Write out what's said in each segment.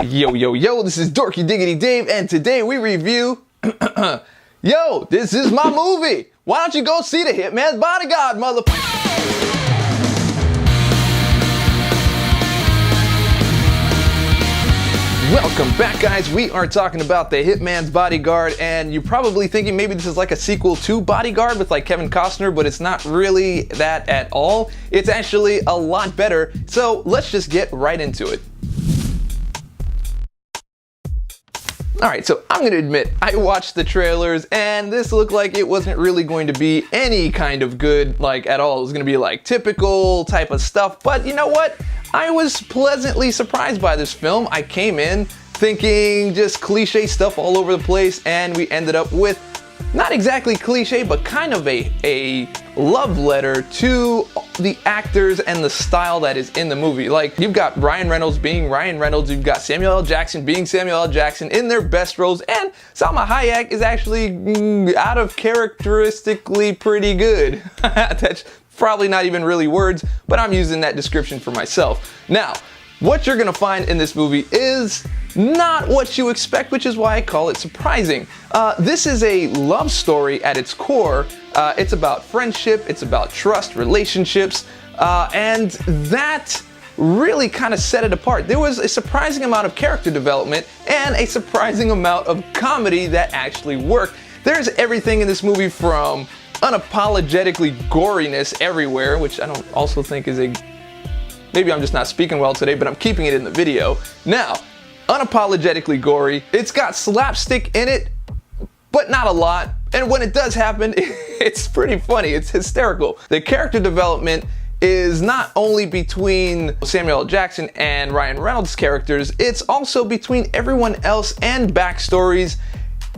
Yo, this is Dorky Diggity Dave, and today we review... Yo, this is my movie! Why don't you go see the Hitman's Bodyguard, Welcome back, guys. We are talking about the Hitman's Bodyguard, and you're probably thinking maybe this is like a sequel to Bodyguard with like Kevin Costner, but it's not really that at all. It's actually a lot better, so let's just get right into it. Alright, so I'm gonna admit, I watched the trailers and this looked like it wasn't really going to be any kind of good, like, at all. It was gonna be like typical type of stuff, but you know what? I was pleasantly surprised by this film. I came in thinking just cliche stuff all over the place, and we ended up with not exactly cliche, but kind of a love letter to the actors and the style that is in the movie. Like, you've got Ryan Reynolds being Ryan Reynolds, you've got Samuel L. Jackson being Samuel L. Jackson in their best roles, and Salma Hayek is actually out of characteristically pretty good. That's probably not even really words, but I'm using that description for myself. Now, what you're gonna find in this movie is not what you expect, which is why I call it surprising. This is a love story at its core. It's about friendship, it's about trust, relationships, and that really kind of set it apart. There was a surprising amount of character development and a surprising amount of comedy that actually worked. There's everything in this movie from unapologetically goriness everywhere, which I don't also think is maybe I'm just not speaking well today, but I'm keeping it in the video. Now, unapologetically gory. It's got slapstick in it, but not a lot. And when it does happen, it's pretty funny. It's hysterical. The character development is not only between Samuel L. Jackson and Ryan Reynolds' characters, it's also between everyone else and backstories.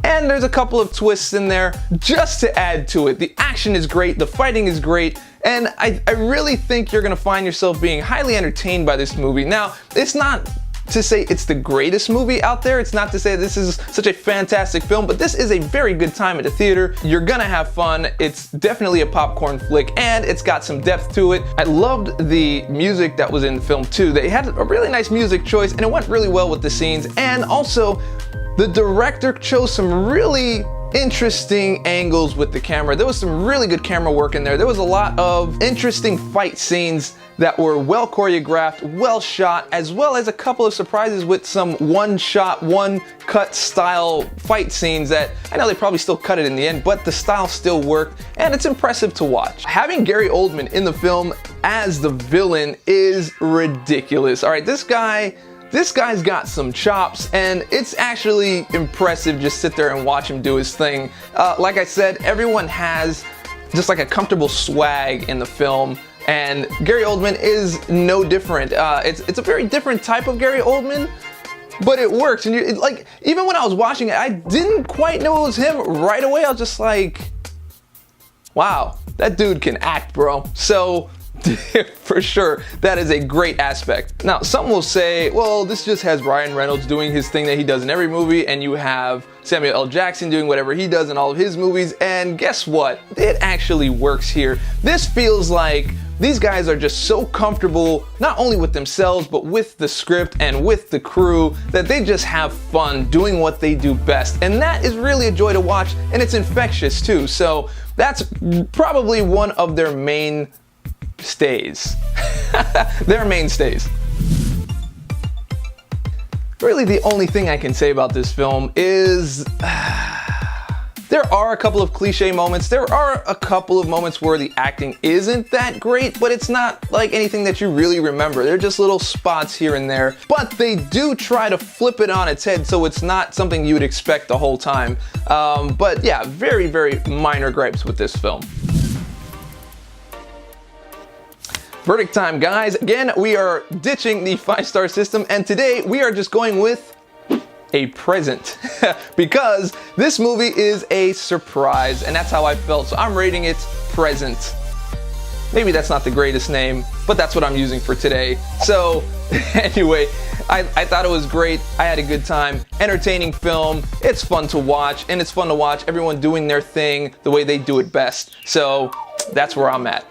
And there's a couple of twists in there just to add to it. The action is great, the fighting is great, and I really think you're gonna find yourself being highly entertained by this movie. Now, it's not to say it's the greatest movie out there. It's not to say this is such a fantastic film, but this is a very good time at the theater. You're gonna have fun. It's definitely a popcorn flick, and it's got some depth to it. I loved the music that was in the film too. They had a really nice music choice, and it went really well with the scenes. And also, the director chose some really interesting angles with the camera. There was some really good camera work in there. There was a lot of interesting fight scenes that were well choreographed, well shot, as well as a couple of surprises with some one shot, one cut style fight scenes that I know they probably still cut it in the end, but the style still worked and it's impressive to watch. Having Gary Oldman in the film as the villain is ridiculous. All right, this guy's got some chops, and it's actually impressive just sit there and watch him do his thing. Like I said, everyone has just like a comfortable swag in the film, and Gary Oldman is no different. It's a very different type of Gary Oldman, but it works. And like, even when I was watching it, I didn't quite know it was him right away. I was just like, wow, that dude can act, bro. So for sure, that is a great aspect. Now, some will say, well, this just has Ryan Reynolds doing his thing that he does in every movie, and you have Samuel L. Jackson doing whatever he does in all of his movies, and guess what? It actually works here. This feels like these guys are just so comfortable, not only with themselves, but with the script and with the crew, that they just have fun doing what they do best. And that is really a joy to watch, and it's infectious too. So that's probably one of their mainstays. Their mainstays. Really, the only thing I can say about this film is there are a couple of cliche moments. There are a couple of moments where the acting isn't that great, but it's not like anything that you really remember. They're just little spots here and there, but they do try to flip it on its head, so it's not something you would expect the whole time. But yeah, very, very minor gripes with this film. Verdict time, guys. Again, we are ditching the 5-star system, and today we are just going with a present because this movie is a surprise, and that's how I felt. So I'm rating it present. Maybe that's not the greatest name, but that's what I'm using for today. So anyway, I thought it was great. I had a good time. Entertaining film. It's fun to watch, and it's fun to watch everyone doing their thing the way they do it best. So that's where I'm at.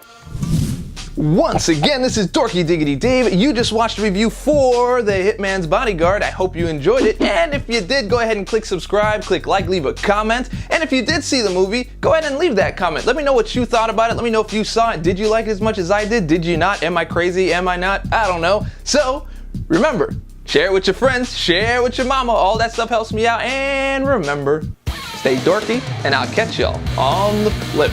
Once again, this is Dorky Diggity Dave. You just watched a review for The Hitman's Bodyguard. I hope you enjoyed it. And if you did, go ahead and click subscribe, click like, leave a comment. And if you did see the movie, go ahead and leave that comment. Let me know what you thought about it. Let me know if you saw it. Did you like it as much as I did? Did you not? Am I crazy? Am I not? I don't know. So, remember, share it with your friends, share it with your mama. All that stuff helps me out. And remember, stay dorky, and I'll catch y'all on the flip.